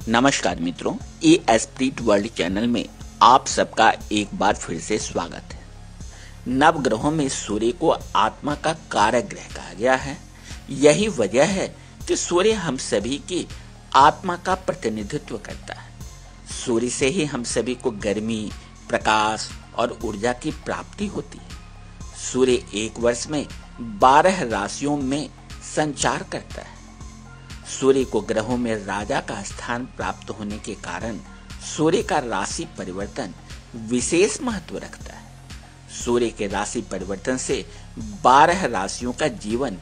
नमस्कार मित्रों, a spirit world channel में आप सबका एक बार फिर से स्वागत है। नवग्रहों में सूर्य को आत्मा का कारक ग्रह कहा गया है। यही वजह है कि सूर्य हम सभी की आत्मा का प्रतिनिधित्व करता है। सूर्य से ही हम सभी को गर्मी, प्रकाश और ऊर्जा की प्राप्ति होती है। सूर्य एक वर्ष में 12 राशियों में संचार करता है। सूर्य को ग्रहों में राजा का स्थान प्राप्त होने के कारण सूर्य का राशि परिवर्तन विशेष महत्व रखता है। सूर्य के राशि परिवर्तन से 12 राशियों का जीवन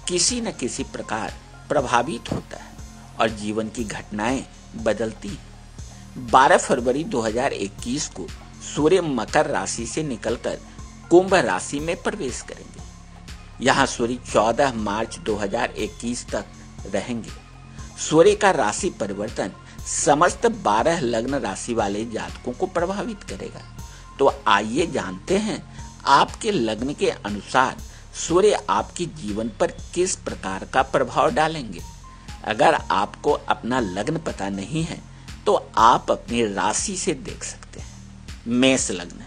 किसी न किसी प्रकार प्रभावित होता है और जीवन की घटनाएं बदलती हैं। 12 फरवरी 2021 को सूर्य मकर राशि से निकलकर कुंभ राशि में प्रवेश करेंगे। यहाँ सूर्य 14 मार्च 2021 तक रहेंगे। सूर्य का राशि परिवर्तन समस्त 12 लग्न राशि वाले जातकों को प्रभावित करेगा। तो आइए जानते हैं आपके लग्न के अनुसार सूर्य आपके जीवन पर किस प्रकार का प्रभाव डालेंगे। अगर आपको अपना लग्न पता नहीं है तो आप अपनी राशि से देख सकते हैं। मेष लग्न,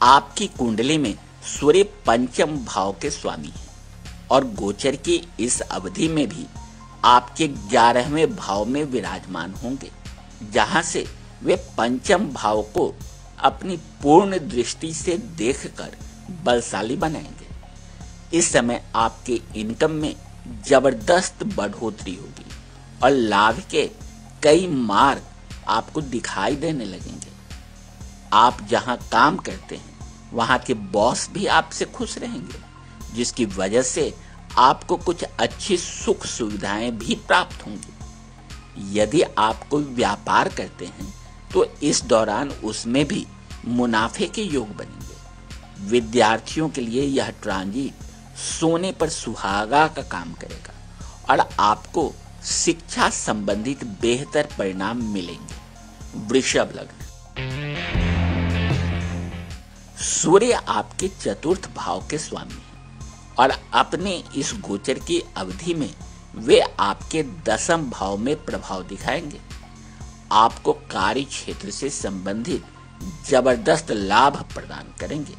आपकी कुंडली में सूर्य पंचम भाव के स्वामी है और गोचर की इस अवधि में भी आपके 11वें भाव में विराजमान होंगे, जहां से वे पंचम भाव को अपनी पूर्ण दृष्टि से देखकर बलशाली बनाएंगे। इस समय आपके इनकम में जबरदस्त बढ़ोतरी होगी और लाभ के कई मार्ग आपको दिखाई देने लगेंगे। आप जहां काम करते हैं वहां के बॉस भी आपसे खुश रहेंगे, जिसकी वजह से आपको कुछ अच्छी सुख सुविधाएं भी प्राप्त होंगी। यदि आप कोई व्यापार करते हैं तो इस दौरान उसमें भी मुनाफे के योग बनेंगे। विद्यार्थियों के लिए यह ट्रांजिट सोने पर सुहागा का काम करेगा और आपको शिक्षा संबंधित बेहतर परिणाम मिलेंगे। वृषभ लग्न, सूर्य आपके चतुर्थ भाव के स्वामी है और अपने इस गोचर की अवधि में वे आपके 10वें भाव में प्रभाव दिखाएंगे। आपको कार्य क्षेत्र से संबंधित जबरदस्त लाभ प्रदान करेंगे।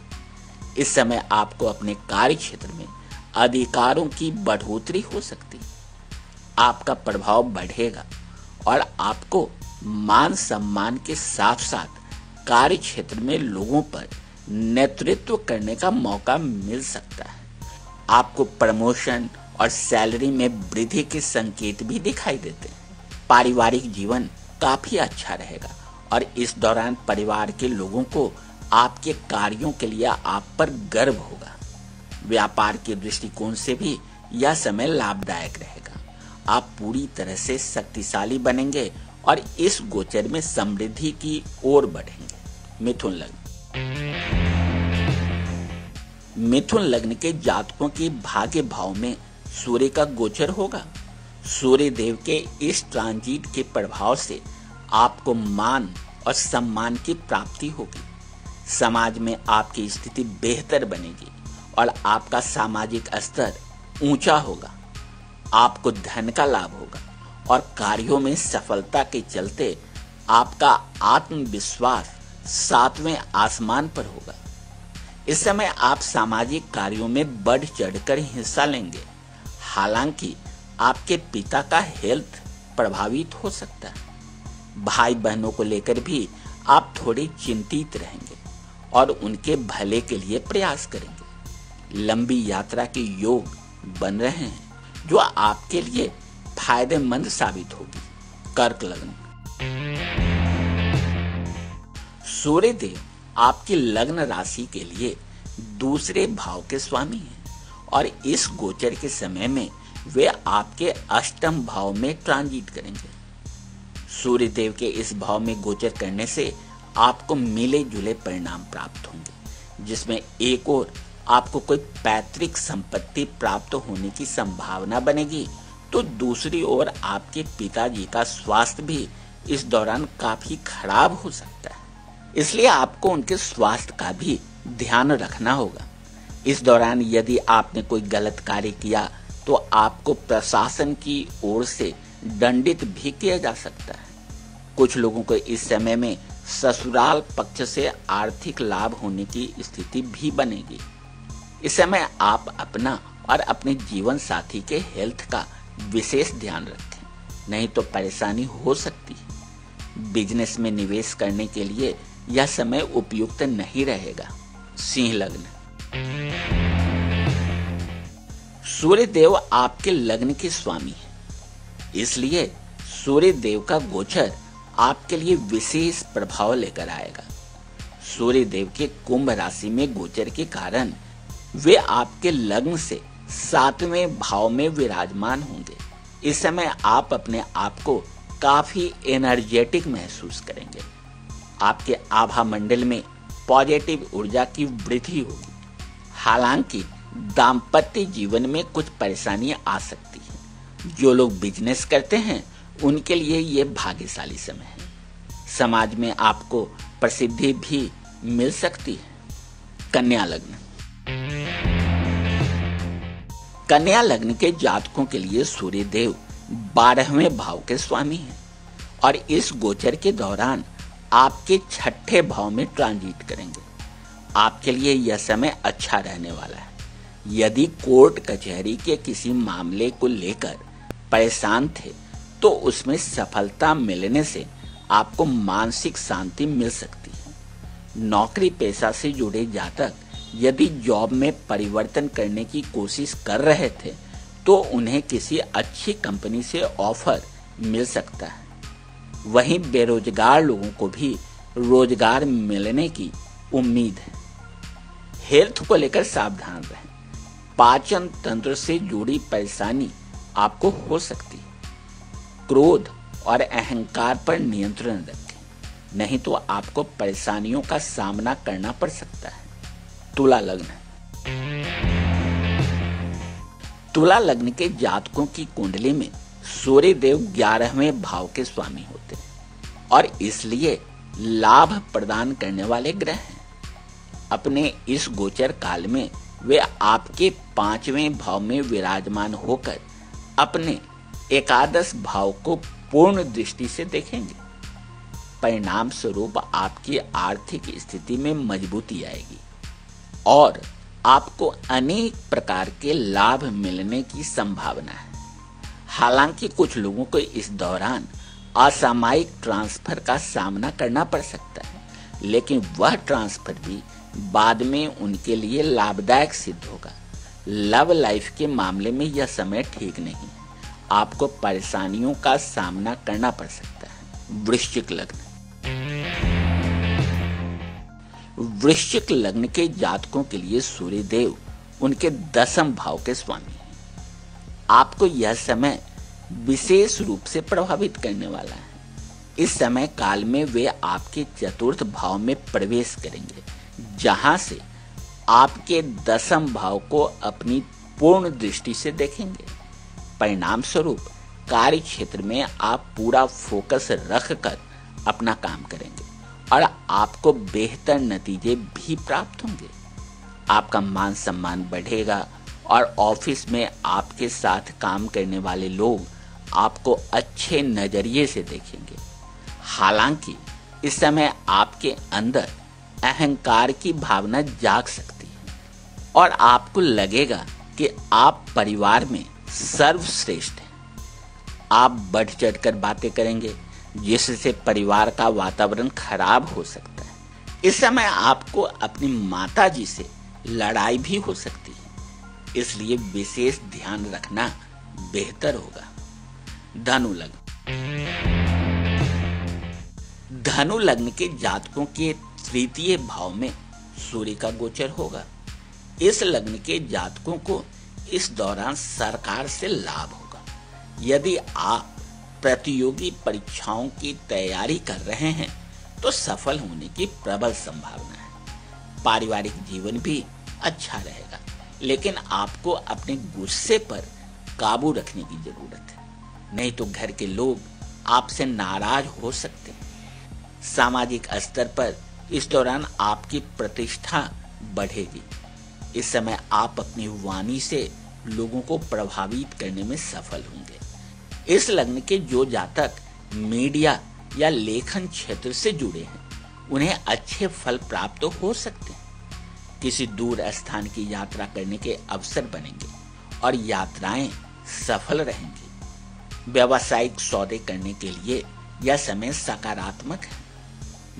इस समय आपको अपने कार्य क्षेत्र में अधिकारों की बढ़ोतरी हो सकती है। आपका प्रभाव बढ़ेगा और आपको मान सम्मान के साथ साथ कार्य क्षेत्र में लोगों पर नेतृत्व करने का मौका मिल सकता है। आपको प्रमोशन और सैलरी में वृद्धि के संकेत भी दिखाई देते हैं। पारिवारिक जीवन काफी अच्छा रहेगा और इस दौरान परिवार के लोगों को आपके कार्यों के लिए आप पर गर्व होगा। व्यापार के दृष्टिकोण से भी यह समय लाभदायक रहेगा। आप पूरी तरह से शक्तिशाली बनेंगे और इस गोचर में समृद्धि की ओर बढ़ेंगे। मिथुन लग्न, मिथुन लग्न के जातकों की भाग्य भाव में सूर्य का गोचर होगा। सूर्य देव के इस ट्रांजिट के प्रभाव से आपको मान और सम्मान की प्राप्ति होगी। समाज में आपकी स्थिति बेहतर बनेगी और आपका सामाजिक स्तर ऊंचा होगा। आपको धन का लाभ होगा और कार्यों में सफलता के चलते आपका आत्मविश्वास 7वें आसमान पर होगा। इस समय आप सामाजिक कार्यों में बढ़ चढ़कर हिस्सा लेंगे। हालांकि आपके पिता का हेल्थ प्रभावित हो सकता है। भाई बहनों को लेकर भी आप थोड़ी चिंतित रहेंगे और उनके भले के लिए प्रयास करेंगे। लंबी यात्रा के योग बन रहे हैं जो आपके लिए फायदेमंद साबित होगी। कर्क लग्न, सूर्य देव आपकी लग्न राशि के लिए दूसरे भाव के स्वामी हैं और इस गोचर के समय में वे आपके अष्टम भाव में ट्रांजिट करेंगे। सूर्य देव के इस भाव में गोचर करने से आपको मिले जुले परिणाम प्राप्त होंगे, जिसमें एक ओर आपको कोई पैतृक संपत्ति प्राप्त होने की संभावना बनेगी तो दूसरी ओर आपके पिताजी का स्वास्थ्य भी इस दौरान काफी खराब हो सकता है। इसलिए आपको उनके स्वास्थ्य का भी ध्यान रखना होगा। इस दौरान यदि आपने कोई गलत कार्य किया तो आपको प्रशासन की ओर से दंडित भी किया जा सकता है। कुछ लोगों को इस समय में ससुराल पक्ष से आर्थिक लाभ होने की स्थिति भी बनेगी। इस समय आप अपना और अपने जीवन साथी के हेल्थ का विशेष ध्यान रखें, नहीं तो परेशानी हो सकती है। बिजनेस में निवेश करने के लिए यह समय उपयुक्त नहीं रहेगा। सिंह लग्न, सूर्य देव आपके लग्न के स्वामी है, इसलिए सूर्य देव का गोचर आपके लिए विशेष प्रभाव लेकर आएगा। सूर्य देव के कुंभ राशि में गोचर के कारण वे आपके लग्न से 7वें भाव में विराजमान होंगे। इस समय आप अपने आप को काफी एनर्जेटिक महसूस करेंगे। आपके आभा मंडल में पॉजिटिव ऊर्जा की वृद्धि होगी। हालांकि दाम्पत्य जीवन में कुछ परेशानियां आ सकती हैं। जो लोग बिजनेस करते हैं उनके लिए ये भाग्यशाली समय है। समाज में आपको प्रसिद्धि भी मिल सकती है। कन्या लग्न, कन्या लग्न के जातकों के लिए सूर्य देव 12वें भाव के स्वामी हैं और इस गोचर के दौरान आपके 6ठे भाव में ट्रांजिट करेंगे। आपके लिए यह समय अच्छा रहने वाला है। यदि कोर्ट कचहरी के किसी मामले को लेकर परेशान थे तो उसमें सफलता मिलने से आपको मानसिक शांति मिल सकती है। नौकरी पेशा से जुड़े जातक यदि जॉब में परिवर्तन करने की कोशिश कर रहे थे तो उन्हें किसी अच्छी कंपनी से ऑफर मिल सकता है। वहीं बेरोजगार लोगों को भी रोजगार मिलने की उम्मीद है। हेल्थ को लेकर सावधान रहें। पाचन तंत्र से जुड़ी परेशानी आपको हो सकती है। क्रोध और अहंकार पर नियंत्रण रखें, नहीं तो आपको परेशानियों का सामना करना पड़ सकता है। तुला लग्न, तुला लग्न के जातकों की कुंडली में सूर्य देव 11वें भाव के स्वामी होते हैं और इसलिए लाभ प्रदान करने वाले ग्रह हैं। अपने इस गोचर काल में वे आपके 5वें भाव में विराजमान होकर अपने एकादश भाव को पूर्ण दृष्टि से देखेंगे। परिणाम स्वरूप आपकी आर्थिक स्थिति में मजबूती आएगी और आपको अनेक प्रकार के लाभ मिलने की संभावना है। हालांकि कुछ लोगों को इस दौरान असामयिक ट्रांसफर का सामना करना पड़ सकता है, लेकिन वह ट्रांसफर भी बाद में उनके लिए लाभदायक सिद्ध होगा। लव लाइफ के मामले में यह समय ठीक नहीं है। आपको परेशानियों का सामना करना पड़ सकता है। वृश्चिक लग्न, वृश्चिक लग्न के जातकों के लिए सूर्य देव उनके 10वें भाव के स्वामी हैं। आपको यह समय विशेष रूप से प्रभावित करने वाला है। इस समय काल में वे आपके 4th भाव में प्रवेश करेंगे, जहां से आपके 10वें भाव को अपनी पूर्ण दृष्टि से देखेंगे। परिणाम स्वरूप कार्य क्षेत्र में आप पूरा फोकस रखकर अपना काम करेंगे और आपको बेहतर नतीजे भी प्राप्त होंगे। आपका मान सम्मान बढ़ेगा और ऑफिस में आपके साथ काम करने वाले लोग आपको अच्छे नजरिए से देखेंगे। हालांकि इस समय आपके अंदर अहंकार की भावना जाग सकती है और आपको लगेगा कि आप परिवार में सर्वश्रेष्ठ हैं। आप बढ़ चढ़कर बातें करेंगे, जिससे परिवार का वातावरण खराब हो सकता है। इस समय आपको अपनी माताजी से लड़ाई भी हो सकती है, इसलिए विशेष ध्यान रखना बेहतर होगा। धनु लग्न, धनु लग्न के जातकों के 3य भाव में सूर्य का गोचर होगा। इस लग्न के जातकों को इस दौरान सरकार से लाभ होगा। यदि आप प्रतियोगी परीक्षाओं की तैयारी कर रहे हैं तो सफल होने की प्रबल संभावना है। पारिवारिक जीवन भी अच्छा रहेगा, लेकिन आपको अपने गुस्से पर काबू रखने की जरूरत है, नहीं तो घर के लोग आपसे नाराज हो सकते हैं। सामाजिक स्तर पर इस दौरान आपकी प्रतिष्ठा बढ़ेगी। इस समय आप अपनी वाणी से लोगों को प्रभावित करने में सफल होंगे। इस लग्न के जो जातक मीडिया या लेखन क्षेत्र से जुड़े हैं उन्हें अच्छे फल प्राप्त हो सकते हैं। किसी दूर स्थान की यात्रा करने के अवसर बनेंगे और यात्राएं सफल रहेंगी। व्यावसायिक सौदे करने के लिए यह समय सकारात्मक है।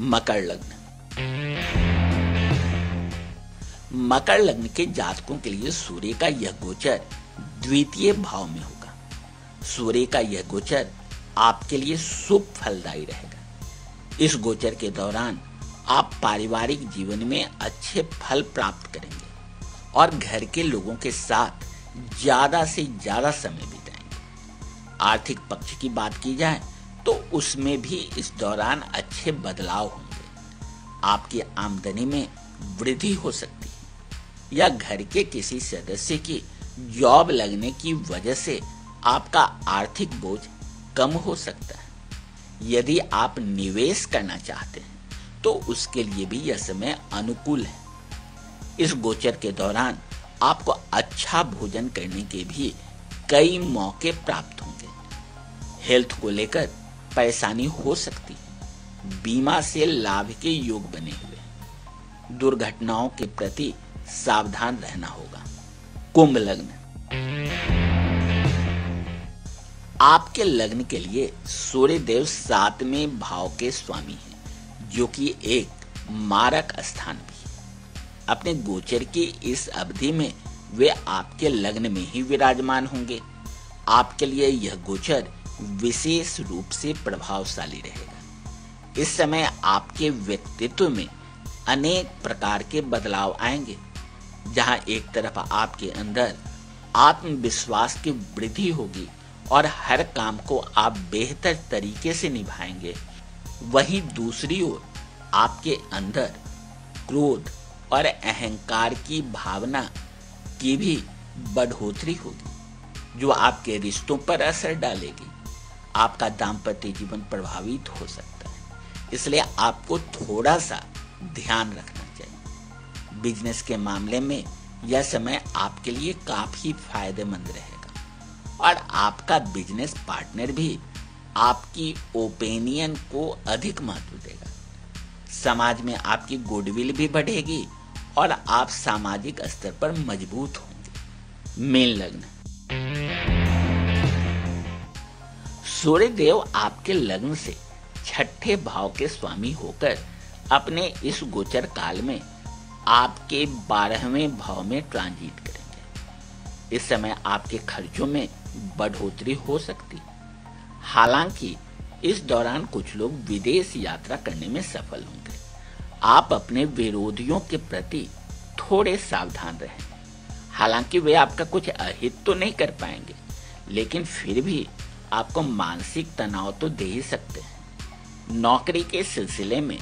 मकर लग्न। मकर लग्न के जातकों के लिए सूर्य का यह गोचर द्वितीय भाव में होगा। सूर्य का यह गोचर आपके लिए शुभ फलदायी रहेगा। इस गोचर के दौरान आप पारिवारिक जीवन में अच्छे फल प्राप्त करेंगे और घर के लोगों के साथ ज्यादा से ज्यादा समय बिताएंगे। आर्थिक पक्ष की बात की जाए तो उसमें भी इस दौरान अच्छे बदलाव होंगे। आपकी आमदनी में वृद्धि हो सकती है या घर के किसी सदस्य की जॉब लगने की वजह से आपका आर्थिक बोझ कम हो सकता है। यदि आप निवेश करना चाहते हैं तो उसके लिए भी यह समय अनुकूल है। इस गोचर के दौरान आपको अच्छा भोजन करने के भी कई मौके प्राप्त होंगे। हेल्थ को लेकर परेशानी हो सकती है। बीमा से लाभ के योग बने हुए हैं। दुर्घटनाओं के प्रति सावधान रहना होगा। कुंभ लग्न। आपके लग्न के लिए सूर्य देव 7वें भाव के स्वामी हैं, जो कि एक मारक स्थान भी है। अपने गोचर की इस अवधि में वे आपके लग्न में ही विराजमान होंगे। आपके लिए यह गोचर विशेष रूप से प्रभावशाली रहेगा। इस समय आपके व्यक्तित्व में अनेक प्रकार के बदलाव आएंगे। जहां एक तरफ आपके अंदर आत्मविश्वास की वृद्धि होगी और हर काम को आप बेहतर तरीके से निभाएंगे, वहीं दूसरी ओर आपके अंदर क्रोध और अहंकार की भावना की भी बढ़ोतरी होगी, जो आपके रिश्तों पर असर डालेगी। आपका दाम्पत्य जीवन प्रभावित हो सकता है, इसलिए आपको थोड़ा सा ध्यान रखना चाहिए। बिजनेस के मामले में यह समय आपके लिए काफी फायदेमंद रहेगा और आपका बिजनेस पार्टनर भी आपकी ओपिनियन को अधिक महत्व देगा। समाज में आपकी गुडविल भी बढ़ेगी और आप सामाजिक स्तर पर मजबूत होंगे। मीन लग्न। सूर्य देव आपके लग्न से 6ठे भाव के स्वामी होकर अपने इस गोचर काल में आपके 12वें भाव में ट्रांजिट करेंगे। इस समय आपके खर्चों में बढ़ोतरी हो सकती है। हालांकि इस दौरान कुछ लोग विदेश यात्रा करने में सफल होंगे। आप अपने विरोधियों के प्रति थोड़े सावधान रहें। हालांकि वे आपका कुछ अहित तो नहीं कर पाएंगे, लेकिन फिर भी आपको मानसिक तनाव तो दे ही सकते हैं। नौकरी के सिलसिले में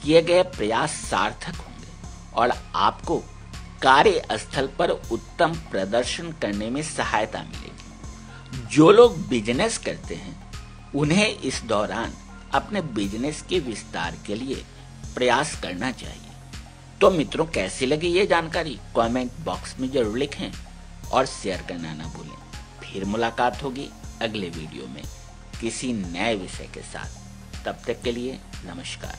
किए गए प्रयास सार्थक होंगे और आपको कार्यस्थल पर उत्तम प्रदर्शन करने में सहायता मिलेगी। जो लोग बिजनेस करते हैं उन्हें इस दौरान अपने बिजनेस के विस्तार के लिए प्रयास करना चाहिए। तो मित्रों, कैसी लगी ये जानकारी कमेंट बॉक्स में जरूर लिखें और शेयर करना ना भूलें। फिर मुलाकात होगी अगले वीडियो में किसी नए विषय के साथ। तब तक के लिए नमस्कार।